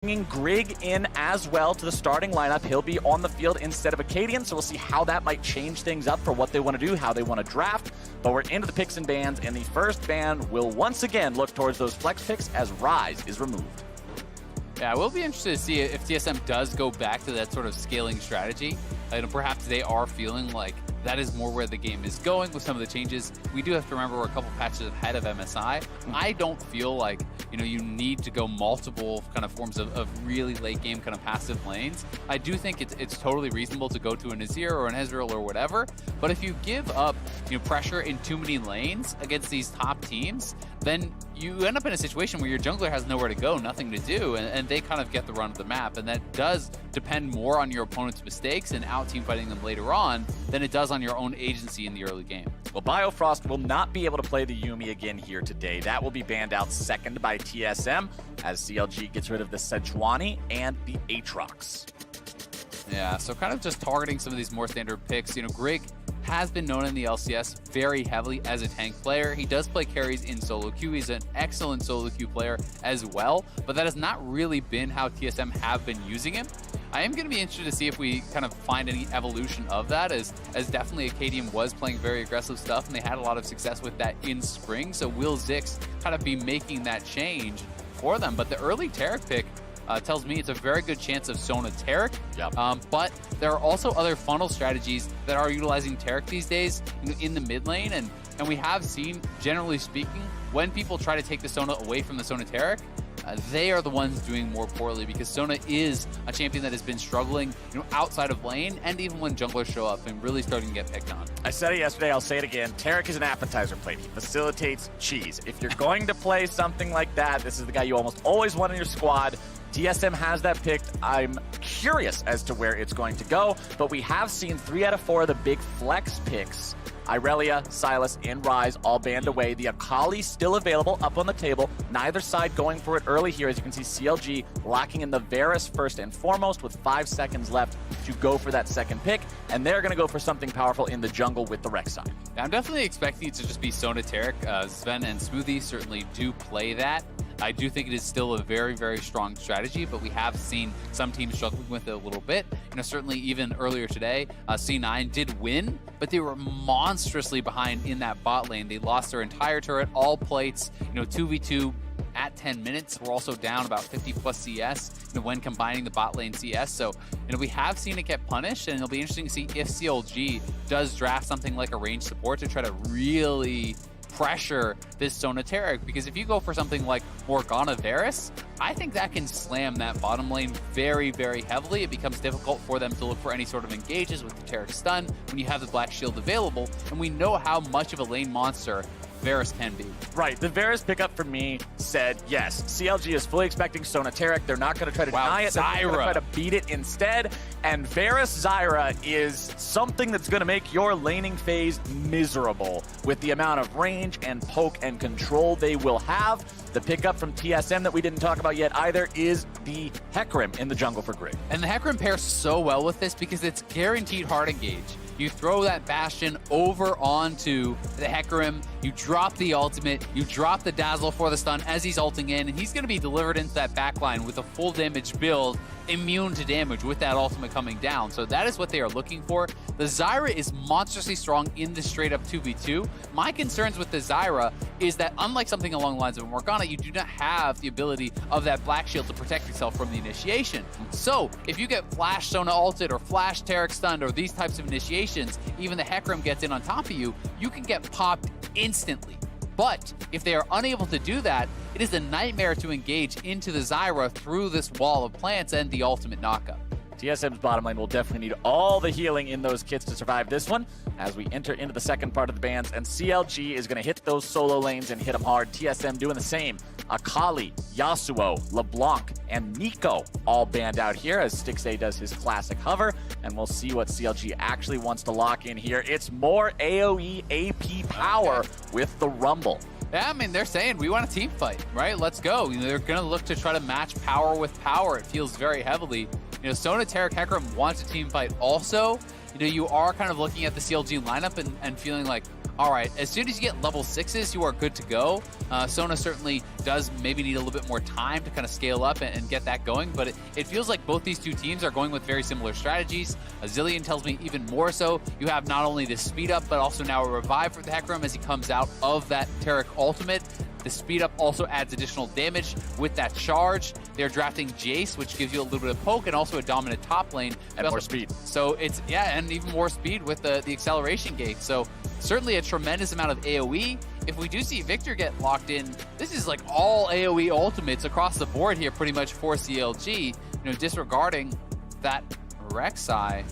Bringing Grig in as well to the starting lineup. He'll be on the field instead of Acadian, so we'll see how that might change things up for what they want to do, how they want to draft. But we're into the picks and bans, and the first ban will once again look towards those flex picks as Rise is removed. Yeah, we'll be interested to see if TSM does go back to that sort of scaling strategy. And perhaps they are feeling like that is more where the game is going with some of the changes. We do have to remember we're a couple patches ahead of MSI. I don't feel like, you need to go multiple kind of forms of really late game kind of passive lanes. I do think it's totally reasonable to go to an Azir or an Ezreal or whatever, but if you give up pressure in too many lanes against these top teams, then you end up in a situation where your jungler has nowhere to go, nothing to do, and they kind of get the run of the map. And that does depend more on your opponent's mistakes and out-team fighting them later on than it does on your own agency in the early game. Well, Biofrost will not be able to play the Yuumi again here today. That will be banned out second by TSM as CLG gets rid of the Sejuani and the Aatrox. Yeah, so kind of just targeting some of these more standard picks. Grig has been known in the LCS very heavily as a tank player. He does play carries in solo queue. He's an excellent solo queue player as well, but that has not really been how TSM have been using him. I am going to be interested to see if we kind of find any evolution of that, as definitely Acadian was playing very aggressive stuff, and they had a lot of success with that in spring. So will Ziggs kind of be making that change for them? But the early Taric pick tells me it's a very good chance of Sona Taric. Yep. But there are also other funnel strategies that are utilizing Taric these days in the mid lane, and we have seen, generally speaking, when people try to take the Sona away from the Sona Taric, they are the ones doing more poorly, because Sona is a champion that has been struggling outside of lane, and even when junglers show up and really starting to get picked on. I said it yesterday, I'll say it again. Taric is an appetizer plate. He facilitates cheese. If you're going to play something like that, this is the guy you almost always want in your squad. TSM has that picked. I'm curious as to where it's going to go, but we have seen 3 out of 4 of the big flex picks, Irelia, Sylas, and Rise, all banned away. The Akali still available up on the table. Neither side going for it early here. As you can see, CLG locking in the Varus first and foremost with 5 seconds left to go for that second pick, and they're going to go for something powerful in the jungle with the Rex side. I'm definitely expecting it to just be Sona Taric. Sven and Smoothie certainly do play that. I do think it is still a very, very strong strategy, but we have seen some teams struggling with it a little bit. Certainly even earlier today, C9 did win, but they were monstrously behind in that bot lane. They lost their entire turret, all plates, 2v2 at 10 minutes. We're also down about 50 plus CS when combining the bot lane CS. So, we have seen it get punished, and it'll be interesting to see if CLG does draft something like a range support to try to really pressure this Sona Taric, because if you go for something like Morgana Varus, I think that can slam that bottom lane very, very heavily. It becomes difficult for them to look for any sort of engages with the Taric stun when you have the Black Shield available, and we know how much of a lane monster Varus can be. Right, the Varus pickup for me said, yes, CLG is fully expecting Sona Taric. They're not going to try to deny it. They're going to try to beat it instead. And Varus Zyra is something that's going to make your laning phase miserable with the amount of range and poke and control they will have. The pickup from TSM that we didn't talk about yet either is the Hecarim in the jungle for Grig. And the Hecarim pairs so well with this because it's guaranteed hard engage. You throw that Bastion over onto the Hecarim, you drop the ultimate, you drop the Dazzle for the stun as he's ulting in, and he's going to be delivered into that backline with a full damage build, immune to damage with that ultimate coming down. So that is what they are looking for. The Zyra is monstrously strong in the straight up 2v2. My concerns with the Zyra is that unlike something along the lines of Morgana, you do not have the ability of that Black Shield to protect yourself from the initiation. So if you get Flash Sona ulted or Flash Taric stunned or these types of initiations, even the Hecarim gets in on top of you, you can get popped instantly. But if they are unable to do that, it is a nightmare to engage into the Zyra through this wall of plants and the ultimate knockup. TSM's bottom lane will definitely need all the healing in those kits to survive this one as we enter into the second part of the bans, and CLG is going to hit those solo lanes and hit them hard. TSM doing the same. Akali, Yasuo, LeBlanc, and Nico all banned out here as Stixxay does his classic hover, and we'll see what CLG actually wants to lock in here. It's more AoE AP power with the Rumble. Yeah, I mean, they're saying we want a team fight, right? Let's go. They're going to look to try to match power with power. It feels very heavily. Sona Taric Hecarim wants a team fight also. You are kind of looking at the CLG lineup and feeling like, all right, as soon as you get level 6s, you are good to go. Sona certainly does maybe need a little bit more time to kind of scale up and get that going, but it feels like both these two teams are going with very similar strategies. Zillion tells me even more so. You have not only this speed up, but also now a revive for the Hecarim as he comes out of that Taric ultimate. The speed up also adds additional damage with that charge. They're drafting Jace, which gives you a little bit of poke and also a dominant top lane. And more speed. So it's, yeah, and even more speed with the acceleration gate. So certainly a tremendous amount of AoE. If we do see Victor get locked in, this is like all AoE ultimates across the board here pretty much for CLG, disregarding that Rek'Sai.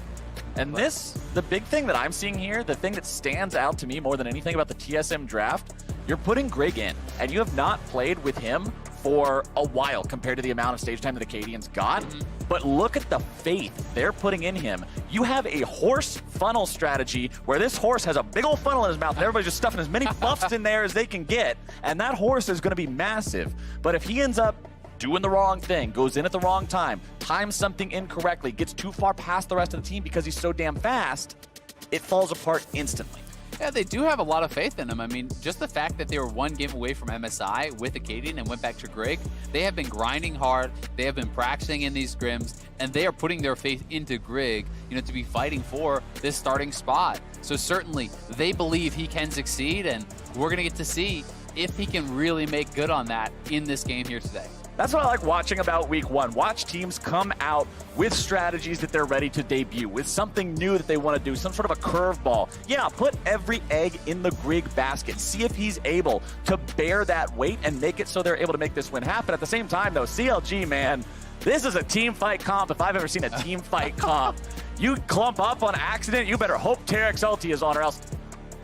And the big thing that I'm seeing here, the thing that stands out to me more than anything about the TSM draft, you're putting Grig in, and you have not played with him for a while compared to the amount of stage time that Acadians got. But look at the faith they're putting in him. You have a horse funnel strategy where this horse has a big old funnel in his mouth and everybody's just stuffing as many buffs in there as they can get, and that horse is going to be massive. But if he ends up doing the wrong thing, goes in at the wrong time, times something incorrectly, gets too far past the rest of the team because he's so damn fast, it falls apart instantly. Yeah, they do have a lot of faith in him. I mean, just the fact that they were one game away from MSI with Acadian and went back to Grig, they have been grinding hard, they have been practicing in these scrims, and they are putting their faith into Grig, to be fighting for this starting spot. So certainly, they believe he can succeed, and we're going to get to see if he can really make good on that in this game here today. That's what I like watching about week one. Watch teams come out with strategies that they're ready to debut, with something new that they want to do, some sort of a curveball. Yeah, put every egg in the Grig basket. See if he's able to bear that weight and make it so they're able to make this win happen. At the same time, though, CLG, man, this is a team fight comp if I've ever seen a team fight comp. You clump up on accident, you better hope Taric's ulti is on, or else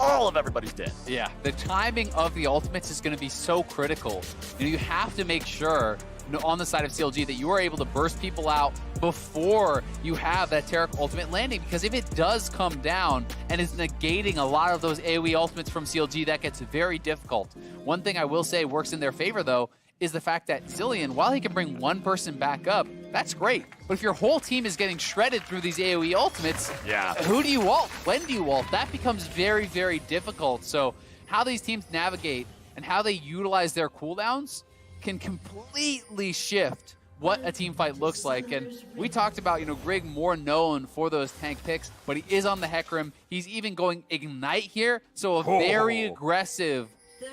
all of everybody's dead. Yeah, the timing of the ultimates is going to be so critical. You have to make sure on the side of CLG that you are able to burst people out before you have that Taric ultimate landing, because if it does come down and is negating a lot of those AoE ultimates from CLG, that gets very difficult. One thing I will say works in their favor, though, is the fact that Zillion, while he can bring one person back up, that's great. But if your whole team is getting shredded through these AoE ultimates, yeah, who do you ult? When do you ult? That becomes very, very difficult. So how these teams navigate and how they utilize their cooldowns can completely shift what a team fight looks like. And we talked about, Grig more known for those tank picks, but he is on the Hecarim. He's even going Ignite here, so a very aggressive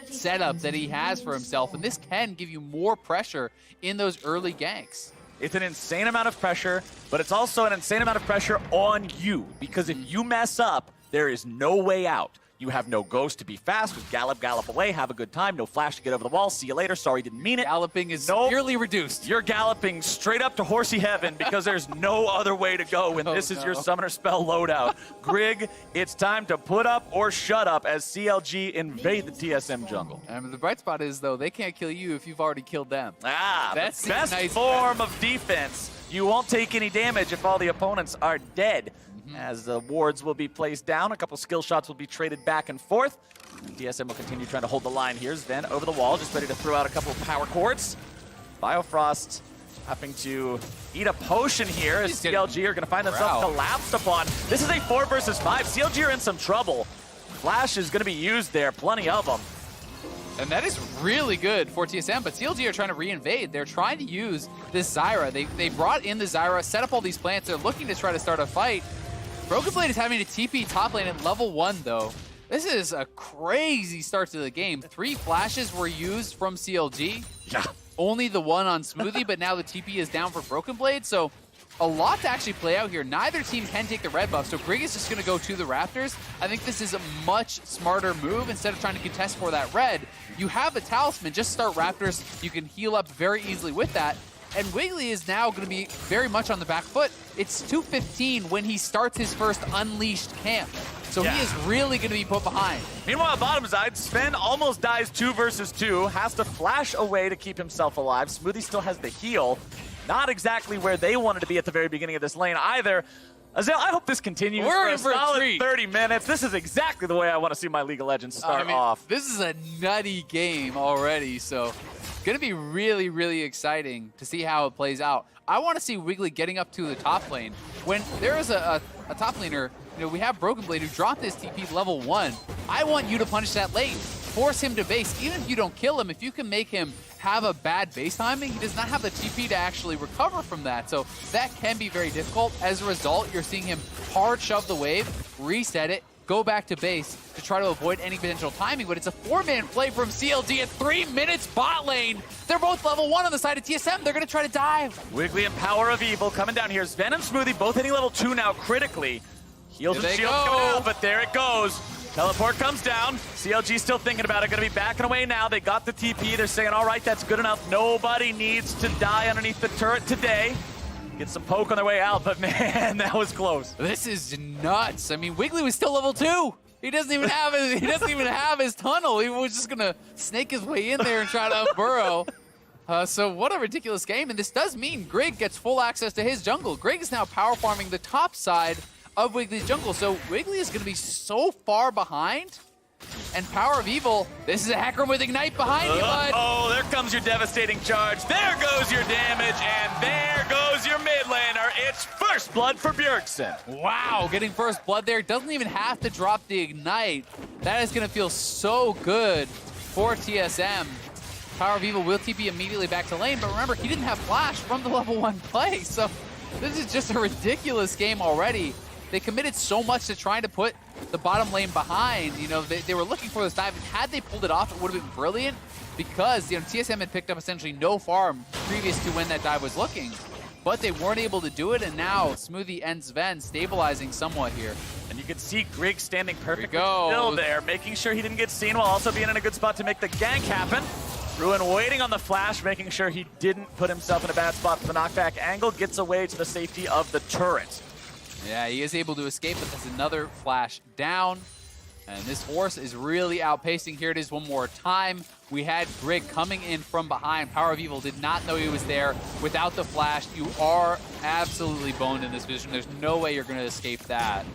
setup that he has for himself, and this can give you more pressure in those early ganks. It's an insane amount of pressure, but it's also an insane amount of pressure on you, because if you mess up, there is no way out. You have no ghost to be fast, with gallop away, have a good time, no flash to get over the wall, see you later, sorry didn't mean it. Galloping is severely reduced. You're galloping straight up to horsey heaven because there's no other way to go when this is your summoner spell loadout. Grig, it's time to put up or shut up as CLG invade the TSM jungle. And the bright spot is, though, they can't kill you if you've already killed them. That's the best form of defense. You won't take any damage if all the opponents are dead. As the wards will be placed down, a couple skill shots will be traded back and forth. TSM will continue trying to hold the line here. Sven over the wall, just ready to throw out a couple of power chords. Biofrost having to eat a potion here as CLG are going to find themselves collapsed upon. This is a 4 versus 5. CLG are in some trouble. Flash is going to be used there, plenty of them. And that is really good for TSM, but CLG are trying to reinvade. They're trying to use this Zyra. They brought in the Zyra, set up all these plants. They're looking to try to start a fight. Broken Blade is having to TP top lane at level 1, though. This is a crazy start to the game. 3 flashes were used from CLG. Yeah. Only the one on Smoothie, but now the TP is down for Broken Blade, so a lot to actually play out here. Neither team can take the red buff, so Grig is just going to go to the Raptors. I think this is a much smarter move. Instead of trying to contest for that red, you have a Talisman, just start Raptors. You can heal up very easily with that. And Wiggly is now going to be very much on the back foot. It's 2:15 when he starts his first Unleashed camp. So he is really going to be put behind. Meanwhile, bottom side, Sven almost dies 2 versus 2, has to flash away to keep himself alive. Smoothie still has the heal. Not exactly where they wanted to be at the very beginning of this lane either. Azel, I hope this continues for a solid 30 minutes. This is exactly the way I want to see my League of Legends start off. This is a nutty game already, so Going to be really, really exciting to see how it plays out. I want to see Wiggly getting up to the top lane. When there is a top laner, you know, we have Broken Blade who dropped his TP level 1. I want you to punish that lane. Force him to base. Even if you don't kill him, if you can make him have a bad base timing, he does not have the TP to actually recover from that. So that can be very difficult. As a result, you're seeing him hard shove the wave, reset it, go back to base to try to avoid any potential timing, but it's a 4-man play from CLG at 3 minutes bot lane. They're both level 1 on the side of TSM. They're going to try to dive. Wiggly and Power of Evil coming down here. Sven and Smoothie both hitting level 2 now critically. Heals and shields coming out, but there it goes. Teleport comes down. CLG still thinking about it. Going to be backing away now. They got the TP. They're saying, all right, that's good enough. Nobody needs to die underneath the turret today. Get some poke on their way out, but man, that was close. This is nuts. I mean, Wiggly was still level 2. He doesn't even have his tunnel. He was just gonna snake his way in there and try to burrow. So what a ridiculous game. And this does mean Grig gets full access to his jungle. Grig is now power farming the top side of Wiggly's jungle. So Wiggly is gonna be so far behind. And Power of Evil, this is a Hecarim with Ignite behind you, bud. Oh, there comes your devastating charge. There goes your damage, and there goes your mid laner. It's first blood for Bjergsen. Wow, getting first blood there. Doesn't even have to drop the Ignite. That is going to feel so good for TSM. Power of Evil will TP immediately back to lane, but remember, he didn't have Flash from the level 1 play, so this is just a ridiculous game already. They committed so much to trying to put the bottom lane behind. You know, they were looking for this dive, and had they pulled it off, it would have been brilliant because, you know, TSM had picked up essentially no farm previous to when that dive was looking, but they weren't able to do it, and now Smoothie and Sven stabilizing somewhat here. And you can see Grig standing perfectly still there, making sure he didn't get seen while also being in a good spot to make the gank happen. Ruin waiting on the flash, making sure he didn't put himself in a bad spot for the knockback angle, gets away to the safety of the turret. Yeah, he is able to escape, but there's another flash down. And this horse is really outpacing. Here it is one more time. We had Grig coming in from behind. Power of Evil did not know he was there. Without the flash, you are absolutely boned in this position. There's no way you're going to escape that.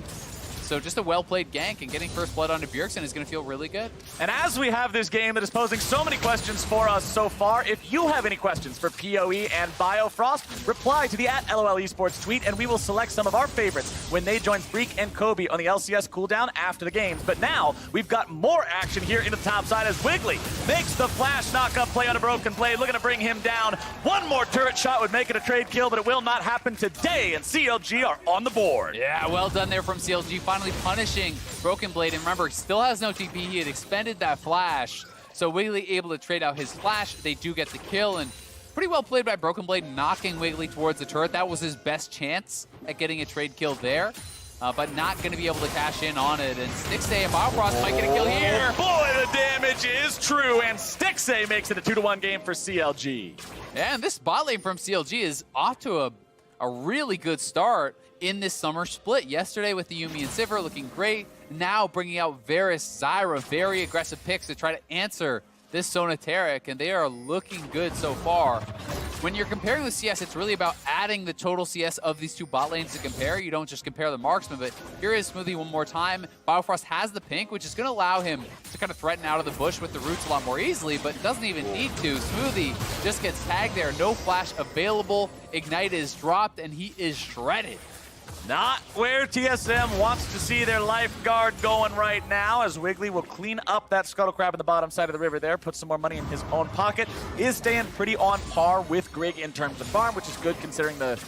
So just a well-played gank, and getting first blood onto Bjergsen is going to feel really good. And as we have this game that is posing so many questions for us so far, if you have any questions for PoE and Biofrost, reply to the @LOL Esports tweet, and we will select some of our favorites when they join Freak and Kobe on the LCS cooldown after the games. But now, we've got more action here in the top side as Wiggly makes the flash knock-up play on a Broken Blade, looking to bring him down. One more turret shot would make it a trade kill, but it will not happen today, and CLG are on the board. Yeah, well done there from CLG. Finally punishing Broken Blade, and remember, he still has no TP. He had expended that flash, so Wiggly able to trade out his flash. They do get the kill, and pretty well played by Broken Blade, knocking Wiggly towards the turret. That was his best chance at getting a trade kill there, but not going to be able to cash in on it. And Stixay and Biofrost might get a kill here. Boy, the damage is true, and Stixay makes it a 2-1 game for CLG. And this bot lane from CLG is off to a really good start in this summer split. Yesterday with the Yuumi and Sivir looking great. Now bringing out Varus, Zyra, very aggressive picks to try to answer this Sonateric, and they are looking good so far. When you're comparing the CS, it's really about adding the total CS of these two bot lanes to compare. You don't just compare the marksman, but here is Smoothie one more time. Biofrost has the pink, which is going to allow him to kind of threaten out of the bush with the roots a lot more easily, but doesn't even need to. Smoothie just gets tagged there. No flash available. Ignite is dropped, and he is shredded. Not where TSM wants to see their lifeguard going right now, as Wiggly will clean up that Scuttle Crab in the bottom side of the river there, put some more money in his own pocket, is staying pretty on par with Grig in terms of farm, which is good considering the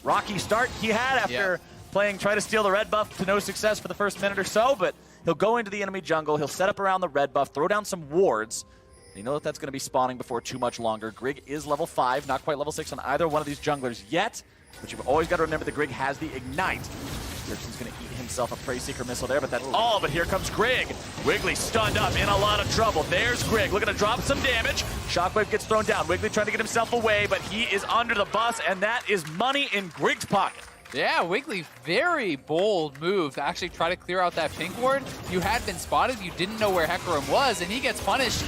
rocky start he had after playing Try to Steal the red buff to no success for the first minute or so, but he'll go into the enemy jungle, he'll set up around the red buff, throw down some wards. You know that that's going to be spawning before too much longer. Grig is level 5, not quite level 6 on either one of these junglers yet. But you've always got to remember that Grig has the Ignite. Bjergsen's going to eat himself a Prey Seeker missile there, but that's all. But here comes Grig. Wiggly stunned up, in a lot of trouble. There's Grig looking to drop some damage. Shockwave gets thrown down. Wiggly trying to get himself away, but he is under the bus, and that is money in Grig's pocket. Yeah, Wiggly, very bold move to actually try to clear out that pink ward. You had been spotted, you didn't know where Hecarim was, and he gets punished.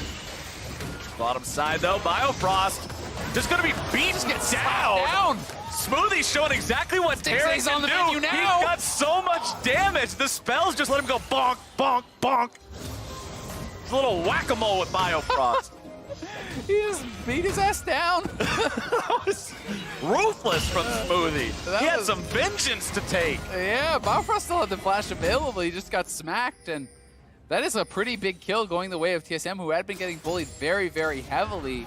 Bottom side, though, Biofrost just going to be beat down. Smoothie's showing exactly what Terry can do. He's got so much damage. The spells just let him go bonk, bonk, bonk. It's a little whack-a-mole with Biofrost. He just beat his ass down. That was ruthless from Smoothie. He had some vengeance to take. Yeah, Bifrost still had the flash available. He just got smacked, and that is a pretty big kill going the way of TSM, who had been getting bullied very, very heavily.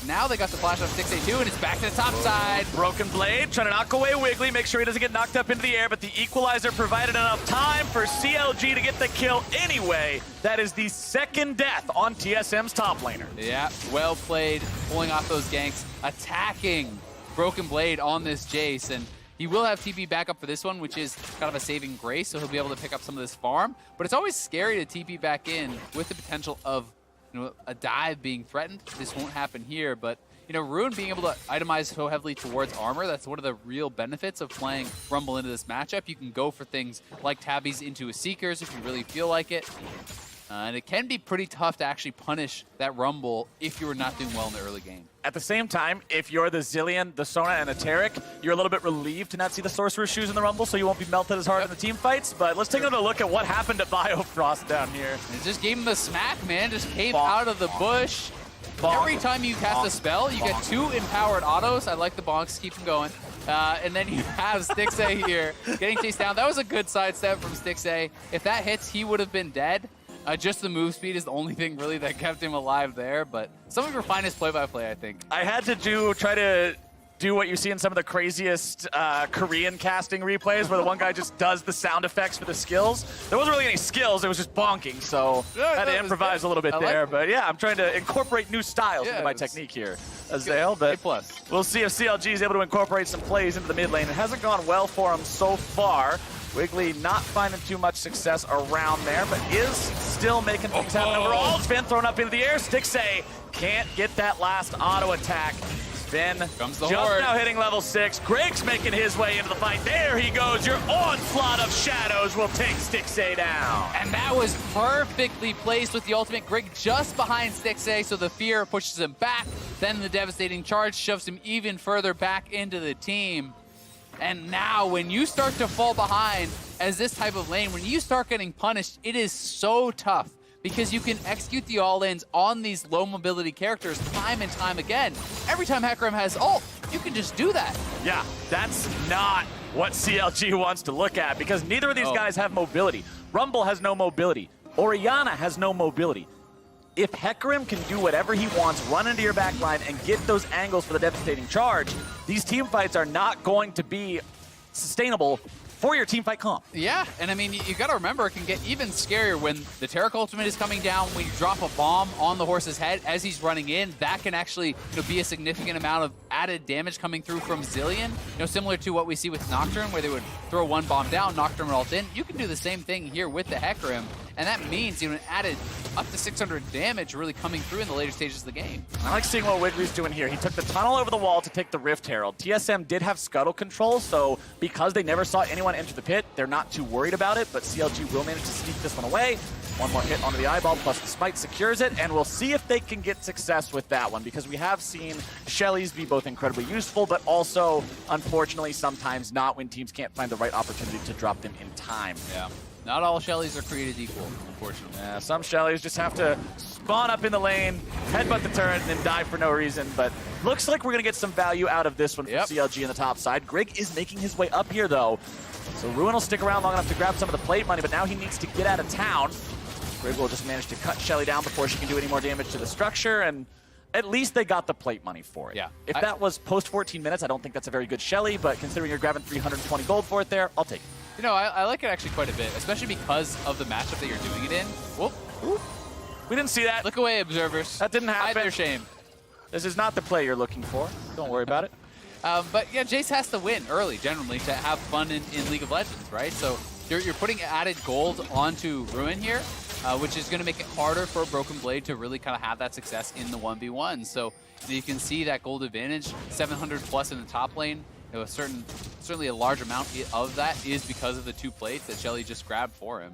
Now they got the flash on 6A2, and it's back to the top side. Broken Blade trying to knock away Wiggly, make sure he doesn't get knocked up into the air, but the equalizer provided enough time for CLG to get the kill anyway. That is the second death on TSM's top laner. Yeah, well played, pulling off those ganks, attacking Broken Blade on this Jace, and he will have TP backup for this one, which is kind of a saving grace, so he'll be able to pick up some of this farm. But it's always scary to TP back in with the potential of a dive being threatened. This won't happen here, but Ruin being able to itemize so heavily towards armor, that's one of the real benefits of playing Rumble into this matchup. You can go for things like tabbies into a Seekers if you really feel like it. And it can be pretty tough to actually punish that Rumble if you were not doing well in the early game. At the same time, if you're the Zilean, the Sona, and a Taric, you're a little bit relieved to not see the Sorcerer's Shoes in the Rumble, so you won't be melted as hard in the team fights. But let's take another look at what happened to Biofrost down here. It just gave him the smack, man. Just came out of the bush. Every time you cast a spell, you get 2 empowered autos. I like the bonks. Keep them going. And then you have Stixay here getting chased down. That was a good sidestep from Stixay. If that hits, he would have been dead. Just the move speed is the only thing really that kept him alive there, but some of your finest play-by-play, I think. I had to try to do what you see in some of the craziest Korean casting replays, where the one guy just does the sound effects for the skills. There wasn't really any skills, it was just bonking, so I had to improvise a little bit there. But yeah, I'm trying to incorporate new styles into my technique here, Azale. But we'll see if CLG is able to incorporate some plays into the mid lane. It hasn't gone well for him so far. Wiggly not finding too much success around there, but is still making things happen overall. Sven thrown up into the air. Stixay can't get that last auto attack. Sven just now hitting level 6. Greg's making his way into the fight. There he goes. Your onslaught of shadows will take Stixay down. And that was perfectly placed with the ultimate. Greg just behind Stixay, so the fear pushes him back. Then the devastating charge shoves him even further back into the team. And now when you start to fall behind as this type of lane, when you start getting punished, it is so tough because you can execute the all-ins on these low mobility characters time and time again. Every time Hecarim has ult, you can just do that. Yeah, that's not what CLG wants to look at because neither of these guys have mobility. Rumble has no mobility. Orianna has no mobility. If Hecarim can do whatever he wants, run into your back line and get those angles for the devastating charge, these team fights are not going to be sustainable for your team fight comp. Yeah, and I mean, you gotta remember, it can get even scarier when the Taric ultimate is coming down, when you drop a bomb on the horse's head as he's running in. That can actually be a significant amount of added damage coming through from Zilean. Similar to what we see with Nocturne, where they would throw one bomb down, Nocturne would ult in. You can do the same thing here with the Hecarim, and that means an added up to 600 damage really coming through in the later stages of the game. I like seeing what Wiggly's doing here. He took the tunnel over the wall to take the Rift Herald. TSM did have scuttle control, so because they never saw anyone enter the pit, they're not too worried about it, but CLG will manage to sneak this one away. One more hit onto the eyeball, plus the smite secures it, and we'll see if they can get success with that one, because we have seen Shellys be both incredibly useful, but also, unfortunately, sometimes not when teams can't find the right opportunity to drop them in time. Yeah. Not all Shellys are created equal, unfortunately. Yeah, some Shellys just have to spawn up in the lane, headbutt the turret, and then die for no reason. But looks like we're going to get some value out of this one from CLG on the top side. Greg is making his way up here, though. So Ruin will stick around long enough to grab some of the plate money, but now he needs to get out of town. Greg will just manage to cut Shelly down before she can do any more damage to the structure, and at least they got the plate money for it. Yeah. If that was post 14 minutes, I don't think that's a very good Shelly, but considering you're grabbing 320 gold for it there, I'll take it. I like it actually quite a bit, especially because of the matchup that you're doing it in. Whoop. Ooh. We didn't see that. Look away, observers. That didn't happen. Hide their shame. This is not the play you're looking for. Don't worry about it. But yeah, Jace has to win early, generally, to have fun in League of Legends, right? So you're putting added gold onto Ruin here, which is going to make it harder for a Broken Blade to really kind of have that success in the 1v1. So you can see that gold advantage, 700 plus in the top lane. Certainly a large amount of that is because of the 2 plates that Shelly just grabbed for him.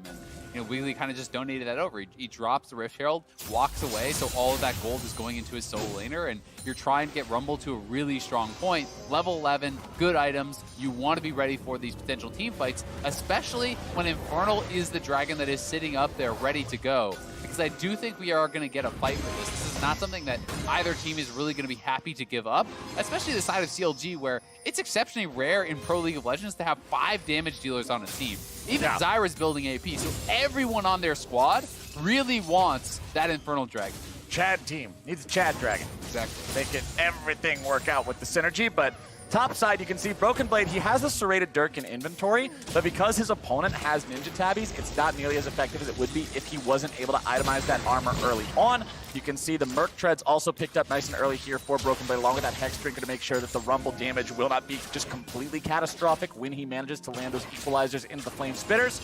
And Wiggly kind of just donated that over. He drops the Rift Herald, walks away, so all of that gold is going into his solo laner, and you're trying to get Rumble to a really strong point. Level 11, good items. You want to be ready for these potential team fights, especially when Infernal is the dragon that is sitting up there ready to go. because I do think we are going to get a fight for this. This is not something that either team is really going to be happy to give up, especially the side of CLG, where it's exceptionally rare in Pro League of Legends to have 5 damage dealers on a team. Even Zyra's building AP, so everyone on their squad really wants that Infernal Dragon. Chad team needs a Chad Dragon. Exactly. Making everything work out with the synergy, but top side, you can see Broken Blade, he has a serrated Dirk in inventory, but because his opponent has Ninja Tabbies, it's not nearly as effective as it would be if he wasn't able to itemize that armor early on. You can see the Merc Treads also picked up nice and early here for Broken Blade, along with that Hex Drinker to make sure that the Rumble damage will not be just completely catastrophic when he manages to land those equalizers into the Flame Spitters.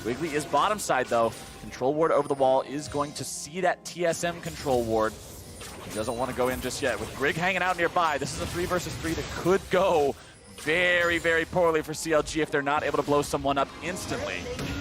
Wiggly is bottom side, though. Control Ward over the wall is going to see that TSM Control Ward. He doesn't want to go in just yet. With Grig hanging out nearby, this is a 3 versus 3 that could go very, very poorly for CLG if they're not able to blow someone up instantly.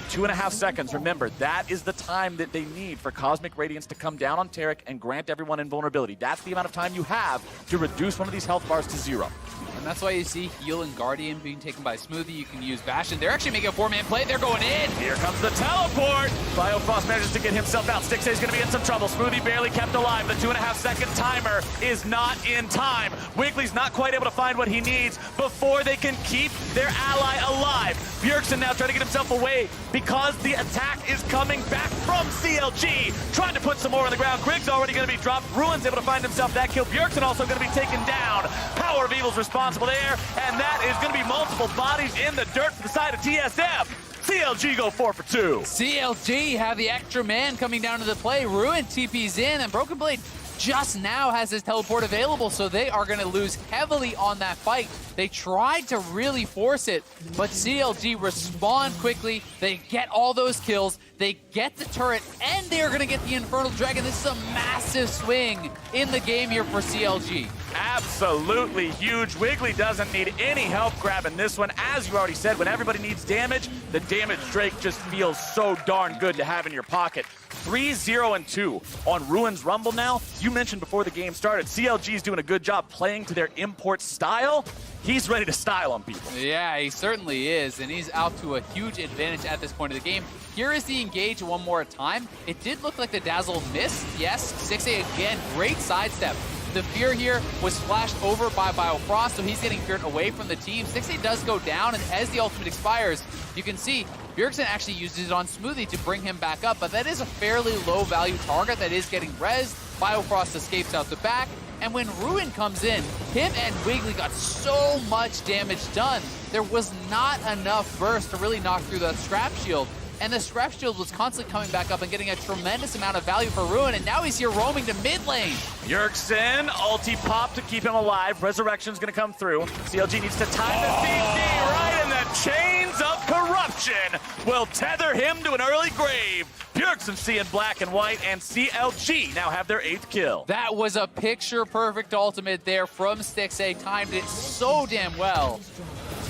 2.5 seconds. Remember, that is the time that they need for Cosmic Radiance to come down on Taric and grant everyone invulnerability. That's the amount of time you have to reduce one of these health bars to 0. And that's why you see Heal and Guardian being taken by Smoothie. You can use Bastion. They're actually making a 4-man play. They're going in. Here comes the teleport. Biofrost manages to get himself out. Stixxay's going to be in some trouble. Smoothie barely kept alive. The 2.5 second timer is not in time. Wiggly's not quite able to find what he needs before they can keep their ally alive. Bjergsen now trying to get himself away because the attack is coming back from CLG. Trying to put some more on the ground. Grig's already going to be dropped. Ruin's able to find himself that kill. Bjergsen also going to be taken down. Power of Evil's responsible there, and that is going to be multiple bodies in the dirt for the side of TSM. CLG go 4 for 2. CLG have the extra man coming down to the play. Ruin TP's in, and Broken Blade just now has his teleport available, so they are going to lose heavily on that fight. They tried to really force it, but CLG respond quickly. They get all those kills. They get the turret, and they are going to get the Infernal Dragon. This is a massive swing in the game here for CLG. Absolutely huge. Wiggly doesn't need any help grabbing this one. As you already said, when everybody needs damage, the damage Drake just feels so darn good to have in your pocket. 3-0-2 on Ruin's Rumble now. You mentioned before the game started, CLG's doing a good job playing to their import style. He's ready to style on people. Yeah, he certainly is, and he's out to a huge advantage at this point of the game. Here is the engage one more time. It did look like the Dazzle missed. Yes, Stixxay again, great sidestep. The Fear here was flashed over by Biofrost, so he's getting feared away from the team. Stixxay does go down, and as the ultimate expires, you can see Bjergsen actually uses it on Smoothie to bring him back up, but that is a fairly low-value target that is getting rezzed. Biofrost escapes out the back, and when Ruin comes in, him and Wiggly got so much damage done. There was not enough burst to really knock through that Scrap Shield, and the Scrap Shield was constantly coming back up and getting a tremendous amount of value for Ruin, and now he's here roaming to mid lane. Bjergsen, ulti pop to keep him alive. Resurrection's gonna come through. CLG needs to time the CC right, and the chains of corruption will tether him to an early grave. Bjergsen seeing black and white, and CLG now have their 8th kill. That was a picture-perfect ultimate there from Stixxay. Timed it so damn well.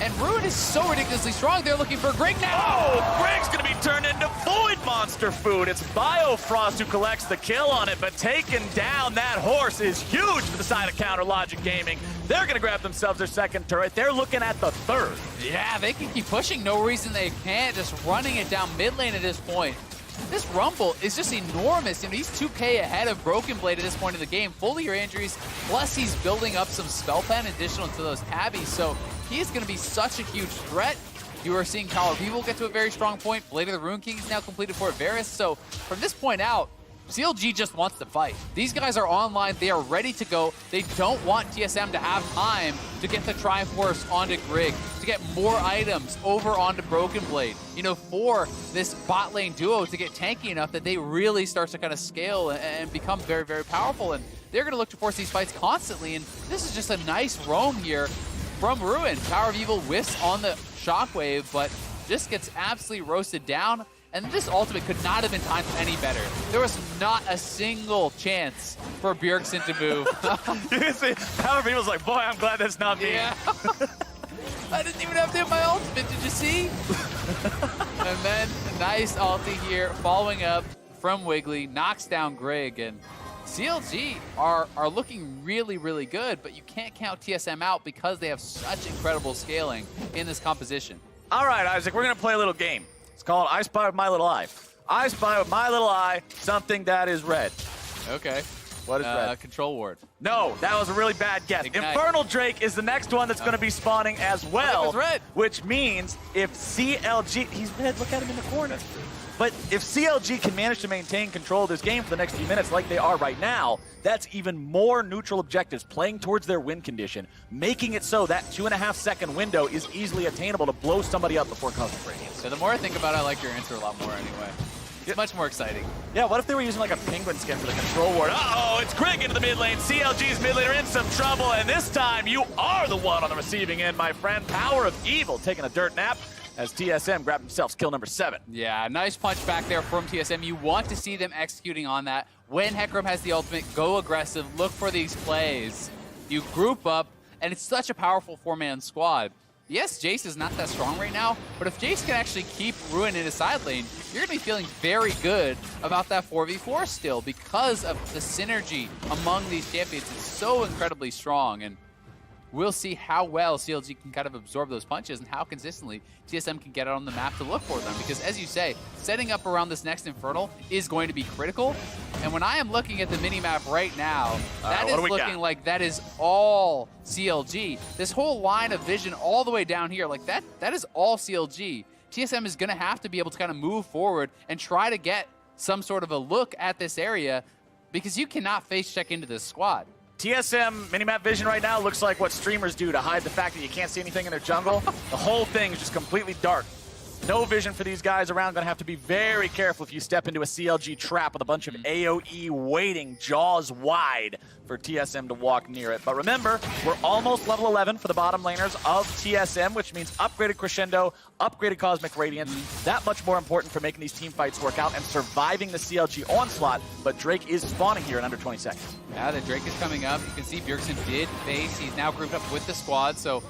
And Ruin is so ridiculously strong, they're looking for Grig now! Oh, Grig's gonna be turned into Void Monster food. It's Biofrost who collects the kill on it, but taking down that horse is huge for the side of Counter Logic Gaming. They're gonna grab themselves their 2nd turret. They're looking at the 3rd. Yeah, they can keep pushing. No reason they can't. Just running it down mid lane at this point. This Rumble is just enormous. You know, he's 2K ahead of Broken Blade at this point in the game. Fully your injuries, plus he's building up some spell pen additional to those tabbies. So he is going to be such a huge threat. You are seeing Power of Evil get to a very strong point. Blade of the Rune King is now completed for Varus. So from this point out, CLG just wants to fight. These guys are online. They are ready to go. They don't want TSM to have time to get the Triforce onto Grig, to get more items over onto Broken Blade. You know, for this bot lane duo to get tanky enough that they really start to kind of scale and become very, very powerful. And they're going to look to force these fights constantly. And this is just a nice roam here from Ruin. Power of Evil whiffs on the Shockwave, but just gets absolutely roasted down. And this ultimate could not have been timed any better. There was not a single chance for Bjergsen to move. You can see Power of Evil's like, boy, I'm glad that's not me. Yeah. I didn't even have to hit my ultimate, did you see? And then a nice ulti here, following up from Wiggly, knocks down Grig, and CLG are looking really, really good, but you can't count TSM out because they have such incredible scaling in this composition. All right, Isaac, we're gonna play a little game. It's called I Spy with My Little Eye. I spy with my little eye something that is red. Okay. What is red? Control ward. No, that was a really bad guess. Ignite. Infernal Drake is the next one that's going to be spawning as well. It's red. Which means if CLG, he's red, look at him in the corner. But if CLG can manage to maintain control of this game for the next few minutes like they are right now, that's even more neutral objectives playing towards their win condition, making it so that 2.5-second window is easily attainable to blow somebody up before Cosmic Radiance. So the more I think about it, I like your answer a lot more anyway. It's much more exciting. Yeah, what if they were using like a penguin skin for the control ward? Uh-oh, it's Greg into the mid lane. CLG's mid laner in some trouble, and this time you are the one on the receiving end, my friend. Power of Evil taking a dirt nap as TSM grabbed themselves kill number 7. Yeah, nice punch back there from TSM. You want to see them executing on that. When Hecarim has the ultimate, go aggressive, look for these plays. You group up, and it's such a powerful 4-man squad. Yes, Jace is not that strong right now, but if Jace can actually keep Ruin in his side lane, you're going to be feeling very good about that 4v4 still because of the synergy among these champions. It's so incredibly strong, and we'll see how well CLG can kind of absorb those punches and how consistently TSM can get out on the map to look for them. Because as you say, setting up around this next Infernal is going to be critical. And when I am looking at the minimap right now, that is looking like that is all CLG. This whole line of vision all the way down here, like that is all CLG. TSM is going to have to be able to kind of move forward and try to get some sort of a look at this area because you cannot face check into this squad. TSM minimap vision right now looks like what streamers do to hide the fact that you can't see anything in their jungle. The whole thing is just completely dark. No vision for these guys around. Gonna have to be very careful if you step into a CLG trap with a bunch of AoE waiting, jaws wide for TSM to walk near it. But remember, we're almost level 11 for the bottom laners of TSM, which means upgraded Crescendo, upgraded Cosmic Radiance. That much more important for making these team fights work out and surviving the CLG onslaught. But Drake is spawning here in under 20 seconds. Yeah, the Drake is coming up. You can see Bjergsen did face. He's now grouped up with the squad, so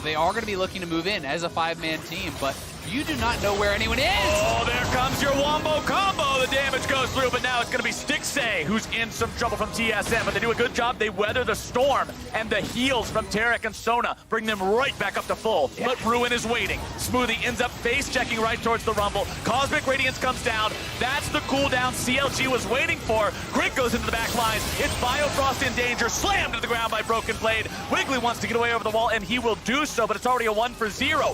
they are going to be looking to move in as a 5-man team, but you do not know where anyone is. Oh, there comes your wombo combo. The damage goes through, but now it's going to be Stixay who's in some trouble from TSM, but they do a good job. They weather the storm, and the heals from Tarek and Sona bring them right back up to full. Yeah. But Ruin is waiting. Smoothie ends up face-checking right towards the Rumble. Cosmic Radiance comes down. That's the cooldown CLG was waiting for. Grig goes into the back line. It's Biofrost in danger. Slammed to the ground by Broken Blade. Wiggly wants to get away over the wall, and he will do so, but it's already a 1-for-0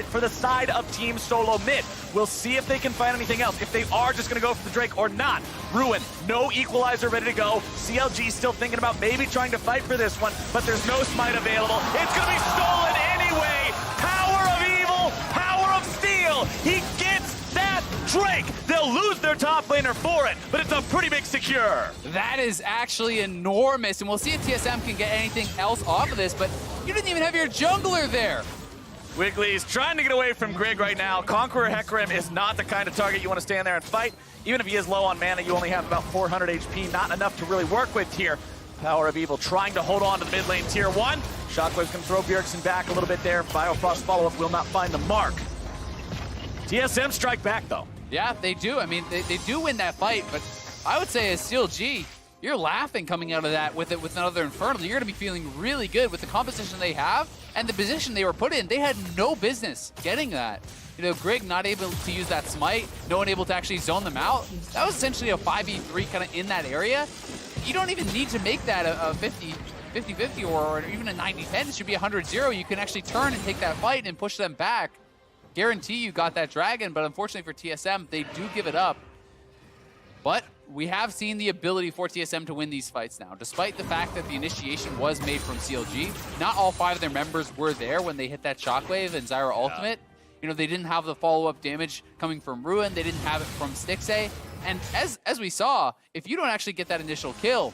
for the side of Team SoloMid. We'll see if they can find anything else, if they are just going to go for the Drake or not. Ruin, no equalizer ready to go. CLG still thinking about maybe trying to fight for this one, but there's no smite available. It's going to be stolen anyway. Power of Evil, power of Steel. He gets that Drake. They'll lose their top laner for it, but it's a pretty big secure. That is actually enormous, and we'll see if TSM can get anything else off of this, but you didn't even have your jungler there. Wiggly's trying to get away from Grig right now. Conqueror Hecarim is not the kind of target you want to stand there and fight. Even if he is low on mana, you only have about 400 HP, not enough to really work with here. Power of Evil trying to hold on to the mid lane tier 1. Shockwave's going to throw Bjergsen back a little bit there. Biofrost follow-up will not find the mark. TSM strike back, though. Yeah, they do. I mean, they do win that fight, but I would say as CLG, you're laughing coming out of that with another Infernal. You're going to be feeling really good with the composition they have and the position they were put in. They had no business getting that. You know, Grig not able to use that smite, no one able to actually zone them out. That was essentially a 5v3 kind of in that area. You don't even need to make that a 50-50 or even a 90-10. It should be a 100-0. You can actually turn and take that fight and push them back. Guarantee you got that dragon, but unfortunately for TSM, they do give it up. But we have seen the ability for TSM to win these fights now. Despite the fact that the initiation was made from CLG, not all 5 of their members were there when they hit that Shockwave and Zyra Ultimate. You know, they didn't have the follow-up damage coming from Ruin. They didn't have it from Stixay. And as we saw, if you don't actually get that initial kill,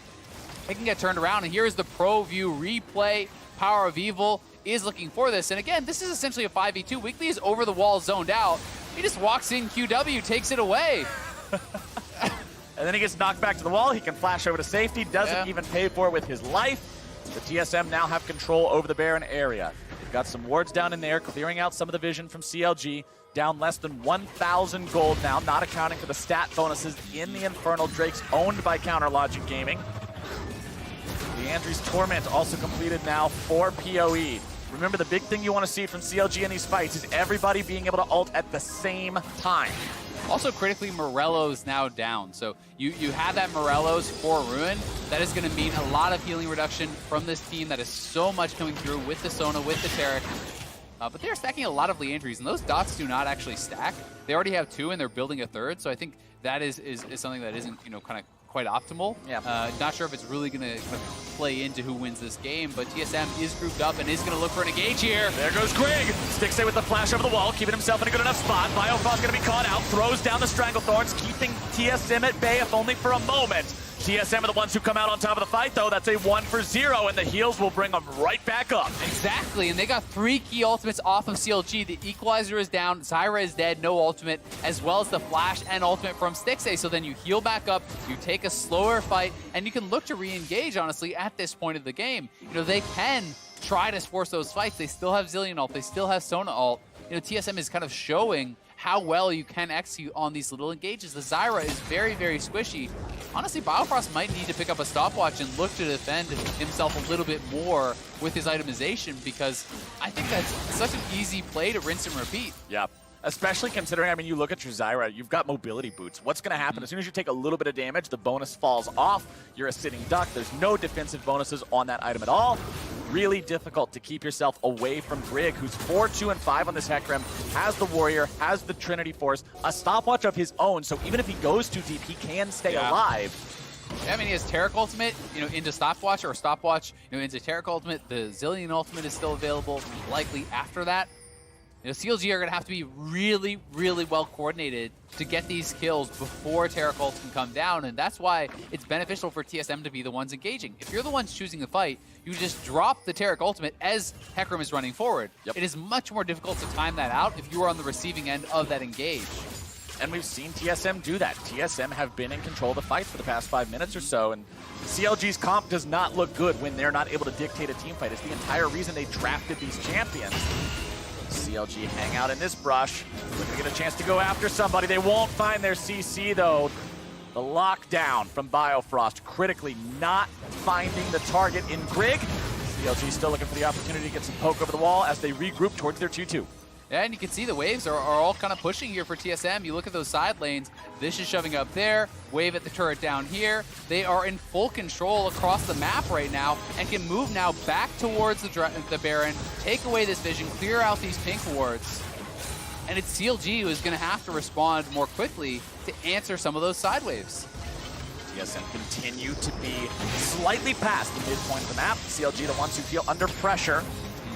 it can get turned around. And here's the Pro View replay. Power of Evil is looking for this. And again, this is essentially a 5v2. Wiggly is over the wall, zoned out. He just walks in, QW, takes it away. And then he gets knocked back to the wall. He can flash over to safety. Doesn't even pay for it with his life. The TSM now have control over the Baron area. They've got some wards down in there, clearing out some of the vision from CLG. Down less than 1,000 gold now, not accounting for the stat bonuses in the Infernal. Drake's owned by Counter Logic Gaming. The Andrew's Torment also completed now for PoE. Remember, the big thing you want to see from CLG in these fights is everybody being able to ult at the same time. Also, critically, Morello's now down. So you have that Morello's for Ruin. That is going to mean a lot of healing reduction from this team. That is so much coming through with the Sona, with the Taric. But they're stacking a lot of Leandries, and those dots do not actually stack. They already have 2, and they're building a 3rd. So I think that is something that isn't, kind of quite optimal. Yeah. Not sure if it's really going to play into who wins this game, but TSM is grouped up and is going to look for an engage here. There goes Greg. Stixxay with the flash over the wall, keeping himself in a good enough spot. Biofrost going to be caught out, throws down the Stranglethorns, keeping TSM at bay, if only for a moment. TSM are the ones who come out on top of the fight, though. That's a 1 for 0, and the heals will bring them right back up. Exactly, and they got 3 key ultimates off of CLG. The Equalizer is down, Zyra is dead, no ultimate, as well as the flash and ultimate from Stixxay. So then you heal back up, you take a slower fight, and you can look to re-engage, honestly, at this point of the game. They can try to force those fights. They still have Zillion ult, they still have Sona ult. TSM is kind of showing how well you can execute on these little engages. The Zyra is very, very squishy. Honestly, Biofrost might need to pick up a stopwatch and look to defend himself a little bit more with his itemization, because I think that's such an easy play to rinse and repeat. Yeah. Especially considering, you look at your Zyra, you've got mobility boots. What's going to happen? As soon as you take a little bit of damage, the bonus falls off. You're a sitting duck. There's no defensive bonuses on that item at all. Really difficult to keep yourself away from Grig, who's 4, 2, and 5 on this Hecarim, has the Warrior, has the Trinity Force, a stopwatch of his own, so even if he goes too deep, he can stay alive. Yeah, he has Taric ultimate, into stopwatch, or stopwatch, into Taric ultimate. The Zillion ultimate is still available, likely after that. CLG are going to have to be really, really well coordinated to get these kills before Taric ult can come down, and that's why it's beneficial for TSM to be the ones engaging. If you're the ones choosing the fight, you just drop the Taric ultimate as Hecarim is running forward. Yep. It is much more difficult to time that out if you are on the receiving end of that engage. And we've seen TSM do that. TSM have been in control of the fight for the past 5 minutes or so, and CLG's comp does not look good when they're not able to dictate a team fight. It's the entire reason they drafted these champions. CLG hang out in this brush. They're gonna get a chance to go after somebody. They won't find their CC, though. The lockdown from Biofrost, critically not finding the target in Grig. CLG still looking for the opportunity to get some poke over the wall as they regroup towards their 2-2. Yeah, and you can see the waves are all kind of pushing here for TSM. You look at those side lanes. This is shoving up there. Wave at the turret down here. They are in full control across the map right now and can move now back towards the Baron, take away this vision, clear out these pink wards. And it's CLG who is going to have to respond more quickly to answer some of those side waves. TSM continue to be slightly past the midpoint of the map. CLG the ones who feel under pressure.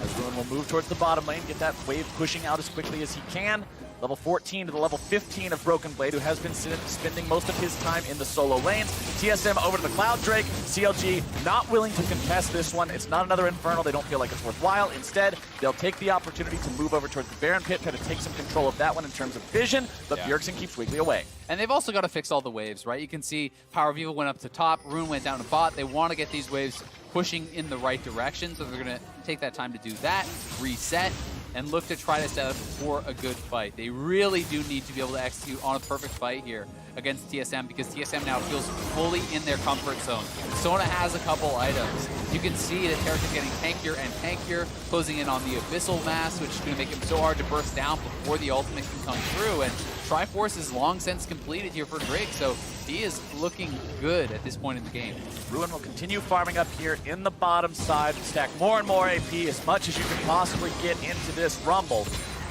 As Ruin will move towards the bottom lane, get that wave pushing out as quickly as he can. Level 14 to the level 15 of Broken Blade, who has been spending most of his time in the solo lanes. TSM over to the Cloud Drake. CLG not willing to contest this one. It's not another Infernal. They don't feel like it's worthwhile. Instead, they'll take the opportunity to move over towards the Baron Pit, try to take some control of that one in terms of vision, but Bjergsen keeps Wiggly away. And they've also got to fix all the waves, right? You can see Power of Evil went up to top, Rune went down to bot. They want to get these waves pushing in the right direction, so they're going to take that time to do that, reset, and look to try to set up for a good fight. They really do need to be able to execute on a perfect fight here against TSM, because TSM now feels fully in their comfort zone. Sona has a couple items. You can see that Taric is getting tankier and tankier, closing in on the Abyssal Mass, which is going to make him so hard to burst down before the ultimate can come through. And Triforce is long since completed here for Drake, so he is looking good at this point in the game. Ruin will continue farming up here in the bottom side, stack more and more AP as much as you can possibly get into this rumble.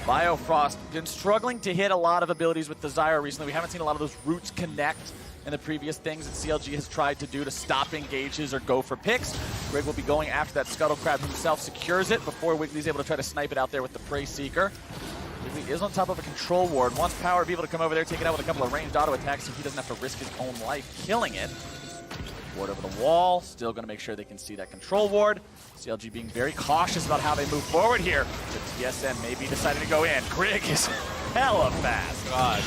Biofrost been struggling to hit a lot of abilities with the Zyra recently. We haven't seen a lot of those roots connect in the previous things that CLG has tried to do to stop engages or go for picks. Grig will be going after that Scuttle Crab himself, secures it before Wiggly's able to try to snipe it out there with the Prey Seeker. Wiggly is on top of a control ward. Wants Power of Evil to come over there, take it out with a couple of ranged auto attacks so he doesn't have to risk his own life killing it. Ward over the wall, still going to make sure they can see that control ward. CLG being very cautious about how they move forward here. The TSM may be deciding to go in. Grig is hella fast. God.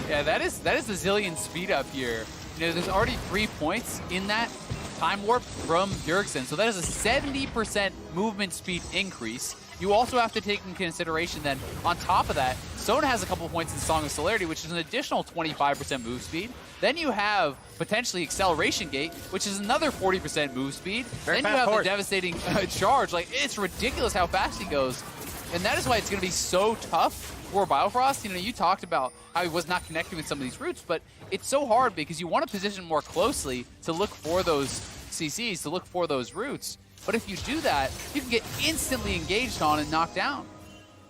Yeah, that is the Zillion speed up here. There's already 3 points in that time warp from Bjergsen, so that is a 70% movement speed increase. you also have to take into consideration that on top of that, Sona has a couple of points in Song of Celerity, which is an additional 25% move speed. Then you have potentially Acceleration Gate, which is another 40% move speed. Then you have the devastating charge. Like, it's ridiculous how fast he goes. And that is why it's going to be so tough for Biofrost. You know, you talked about how he was not connecting with some of these routes, but it's so hard because you want to position more closely to look for those CCs, to look for those routes. But if you do that, you can get instantly engaged on and knocked down.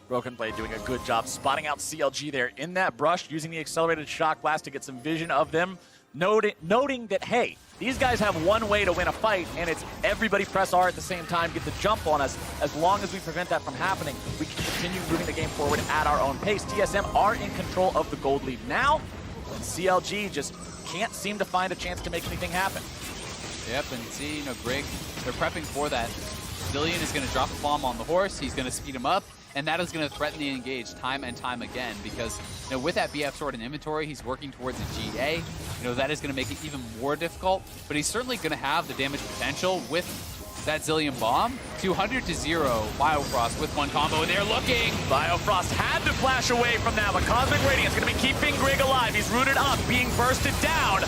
Broken Blade doing a good job spotting out CLG there in that brush, using the accelerated shock blast to get some vision of them, noting that, hey, these guys have one way to win a fight, and it's everybody press R at the same time, get the jump on us. As long as we prevent that from happening, we can continue moving the game forward at our own pace. TSM are in control of the gold lead now, and CLG just can't seem to find a chance to make anything happen. Yep, and see, you know, Greg, they're prepping for that. Zillion is going to drop a bomb on the horse, he's going to speed him up, and that is going to threaten the engage time and time again because, you know, with that BF sword in inventory, he's working towards a GA. You know, that is going to make it even more difficult, but he's certainly going to have the damage potential with that Zillion bomb. 200 to 0, Biofrost with one combo, and they're looking. Biofrost had to flash away from that, but Cosmic Radiance going to be keeping Greg alive. He's rooted up, being bursted down.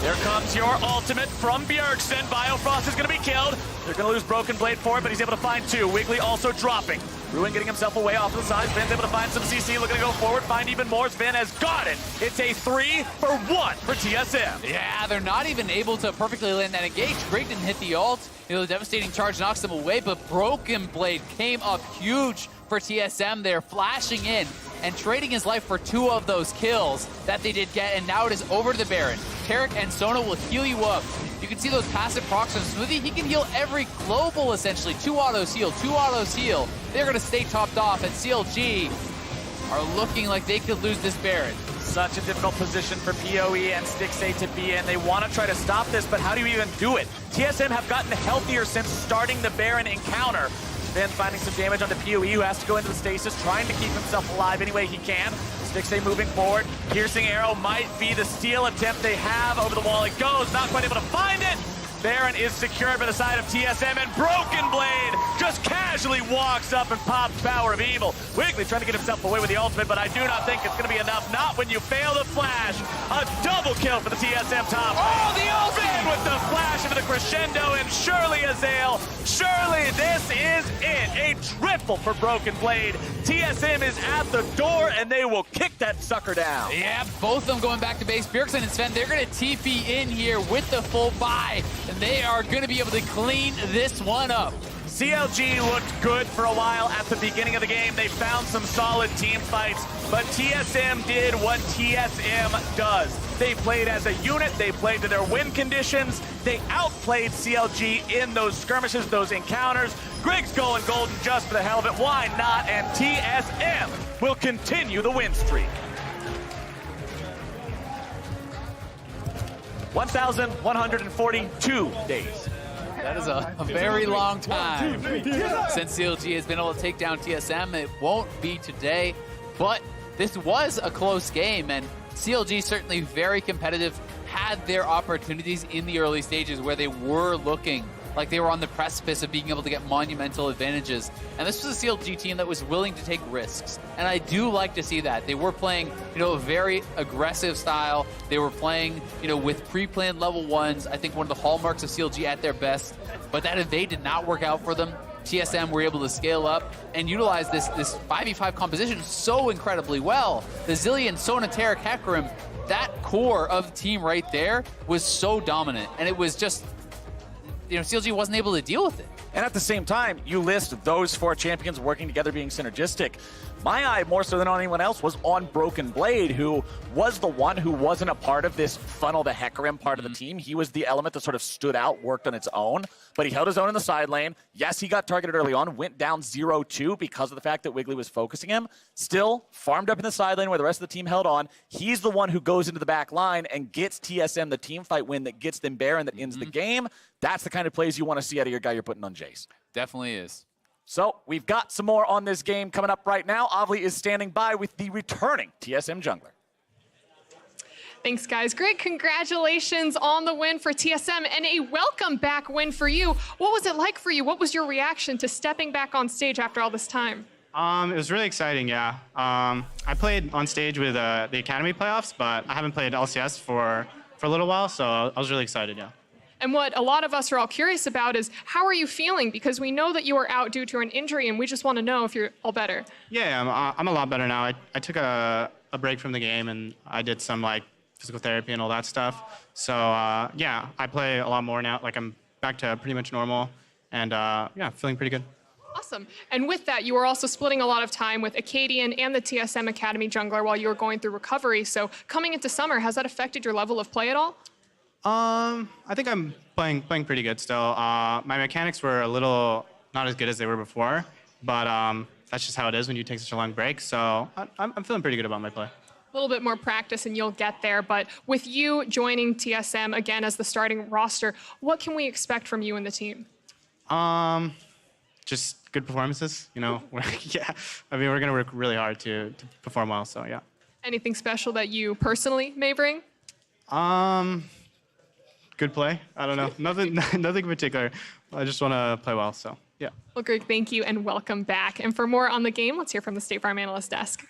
There comes your ultimate from Bjergsen. Biofrost is going to be killed. They're going to lose Broken Blade for it, but he's able to find two. Wiggly also dropping. Ruin getting himself away off to the side. Sven's able to find some CC, looking to go forward, find even more. Sven has got it. It's a 3-for-1 for TSM. Yeah, they're not even able to perfectly land that engage. Greg didn't hit the ult. You know, the devastating charge knocks them away, but Broken Blade came up huge for TSM there, flashing in and trading his life for two of those kills that they did get, and now it is over to the Baron. Tarek and Sona will heal you up. You can see those passive procs on Smoothie. He can heal every global, essentially. 2 autos heal, 2 autos heal. They're going to stay topped off, and CLG are looking like they could lose this Baron. Such a difficult position for PoE and Stixxay to be in. They want to try to stop this, but how do you even do it? TSM have gotten healthier since starting the Baron encounter. Then finding some damage onto PoE, who has to go into the stasis, trying to keep himself alive any way he can. Stixxay moving forward. Piercing arrow might be the steal attempt they have. Over the wall it goes, not quite able to find it. Baron is secured by the side of TSM, and Broken Blade just casually walks up and pops Power of Evil. Wiggly trying to get himself away with the ultimate, but I do not think it's going to be enough. Not when you fail the flash. A double kill for the TSM top. Oh, the ultimate! With the flash into the crescendo, and surely Azael, surely this is it. A triple for Broken Blade. TSM is at the door, and they will kick that sucker down. Yeah, both of them going back to base. Bjergsen and Sven, they're going to TP in here with the full buy, and they are going to be able to clean this one up. CLG looked good for a while at the beginning of the game. They found some solid team fights, but TSM did what TSM does. They played as a unit, they played to their win conditions, they outplayed CLG in those skirmishes, those encounters. Greg's going golden just for the hell of it, why not? And TSM will continue the win streak. 1,142 days. That is a very long time since CLG has been able to take down TSM. It won't be today, but this was a close game, and CLG certainly very competitive, had their opportunities in the early stages where they were looking like they were on the precipice of being able to get monumental advantages. And this was a CLG team that was willing to take risks. And I do like to see that. They were playing, you know, a very aggressive style. They were playing, you know, with pre-planned level ones. I think one of the hallmarks of CLG at their best. But that invade did not work out for them. TSM were able to scale up and utilize this 5v5 composition so incredibly well. The Zillion, Sona, Tarek, Hecarim, that core of the team right there was so dominant. And it was just, you know, CLG wasn't able to deal with it. And at the same time, you list those 4 champions working together being synergistic. My eye, more so than on anyone else, was on Broken Blade, who was the one who wasn't a part of this funnel to Hecarim part of the team. He was the element that sort of stood out, worked on its own, but he held his own in the side lane. Yes, he got targeted early on, went down 0-2 because of the fact that Wiggly was focusing him. Still, farmed up in the side lane where the rest of the team held on. He's the one who goes into the back line and gets TSM the team fight win that gets them Baron, that ends the game. That's the kind of plays you want to see out of your guy you're putting on Jace. Definitely is. So we've got some more on this game coming up right now. Avli is standing by with the returning TSM jungler. Thanks, guys. Great. Congratulations on the win for TSM and a welcome back win for you. What was it like for you? What was your reaction to stepping back on stage after all this time? It was really exciting, yeah. I played on stage with the Academy playoffs, but I haven't played LCS for a little while, so I was really excited, yeah. And what a lot of us are all curious about is how are you feeling? Because we know that you were out due to an injury, and we just want to know if you're all better. Yeah, I'm a lot better now. I took a break from the game, and I did some like physical therapy and all that stuff. So yeah, I play a lot more now. Like I'm back to pretty much normal, and yeah, feeling pretty good. Awesome. And with that, you were also splitting a lot of time with Acadian and the TSM Academy jungler while you were going through recovery. So coming into summer, has that affected your level of play at all? I think I'm playing pretty good still. My mechanics were a little not as good as they were before, but that's just how it is when you take such a long break. So I'm feeling pretty good about my play. A little bit more practice and you'll get there. But with you joining TSM again as the starting roster, what can we expect from you and the team? Just good performances, you know. Yeah, I mean, we're gonna work really hard to perform well. So yeah. Anything special that you personally may bring? Good play. I don't know. Nothing in particular. I just want to play well. So yeah. Well, Greg, thank you and welcome back. And for more on the game, let's hear from the State Farm Analyst Desk.